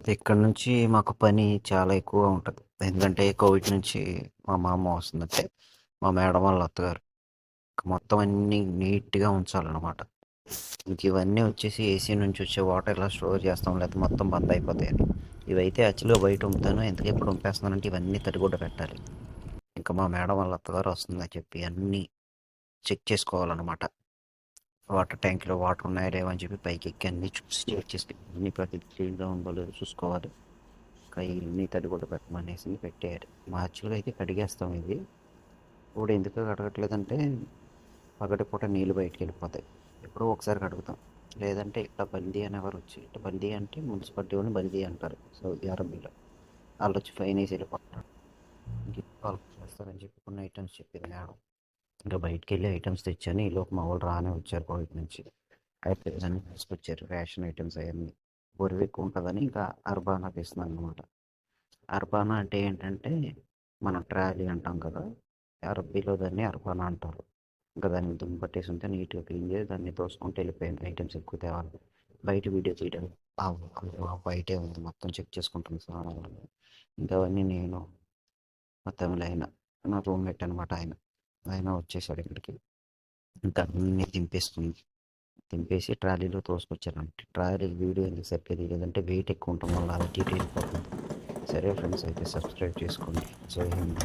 ఇక్కడ నుంచి మాకు పని చాలా ఎక్కువగా ఉంటది. ఎందుకంటే కోవిడ్ నుంచి మా మామ వస్తుందంటే, మా మేడం వాళ్ళ అత్తగారు. మొత్తం అన్నీ నీట్‌గా ఉంచాలనమాట. ఇంక ఇవన్నీ వచ్చేసి ఏసీ నుంచి వచ్చే వాటర్ ఇలా స్టోర్ చేస్తాం. లేకపోతే మొత్తం బంద్ అయిపోతాయని. ఇవైతే యాక్చువల్‌గా బయట ఉంపుతాను. ఎందుకు ఎప్పుడు ఉంపేస్తున్నానంటే ఇవన్నీ తడిగుడ్డ పెట్టాలి. ఇంకా మా మేడం వాళ్ళ అత్తగారు వస్తుందని చెప్పి అన్నీ చెక్ చేసుకోవాలనమాట. వాటర్ ట్యాంక్‌లో వాటర్ ఉన్నాయా లేవా అని చెప్పి పైకెక్కి అన్నీ చూసి చెక్ చేసి అన్నీ ప్రతిది క్లీన్‌గా ఉందో లేదో చూసుకోవాలి. ఇంకా ఇన్ని తడిగుడ్డ పెట్టమనేసి పెట్టేయాలి. యాక్చువల్‌గా అయితే కడిగేస్తాం ఇది. ఇప్పుడు ఎందుకు కడగట్లేదంటే పగటిపూట నీళ్ళు బయటికెళ్ళిపోతాయి. ఎప్పుడో ఒకసారి కడుగుతాం. లేదంటే ఇట్లా బందీ అనేవారు వచ్చి ఇట్లా బందీ అంటే మున్సిపాలిటీ వాళ్ళని బందీ అంటారు సౌదీ అరేబియాలో. ఆళ్ళొచ్చి ఫైనేసి వెళ్ళిపోతారు. ఇంక వాళ్ళు చేస్తారని చెప్పి కొన్ని ఐటమ్స్ చెప్పింది మేడం. ఇంకా బయటికెళ్ళి ఐటమ్స్ తెచ్చాను. ఈలోపు మా వాళ్ళు రానే వచ్చారు బయట నుంచి. అయితే అన్నీ తీసుకొచ్చారు రేషన్ ఐటమ్స్ అయన్నీ. బరువు ఎక్కువ ఉంటుందని ఇంకా అర్బానా తీస్తున్నాను అనమాట. అర్బానా అంటే ఏంటంటే మనం ట్రాలీ అంటాం కదా! అరబ్బీలో దాన్ని అర్బానా అంటారు. ఇంకా దానికి దుమ్ము పట్టేసి ఉంటే నీట్‌గా క్లీన్ చేసి దాన్ని తోసుకుంటూ వెళ్ళిపోయాను. ఐటమ్స్ ఎక్కువ తేవాలి. బయట వీడియో తీయడం బయటే ఉంది మొత్తం చెక్ చేసుకుంటుంది సామాన్లు. ఇంకా అవన్నీ నేను మా తమిళాయన నా రూమ్‌మేట్ అనమాట ఆయన. ఆయన వచ్చేసాడు ఇక్కడికి. ఇంకా అన్నీ దింపేసి ట్రాలీలో తోసుకొచ్చానంట. ట్రాలీ వీడియో ఎందుకు సరిగ్గా తీయలేదంటే వెయిట్ ఎక్కువ ఉండటం వల్ల అటు ఇటు వెళ్ళిపోతుంది. సరే ఫ్రెండ్స్ అయితే సబ్స్క్రైబ్ చేసుకోండి. జై హింద్.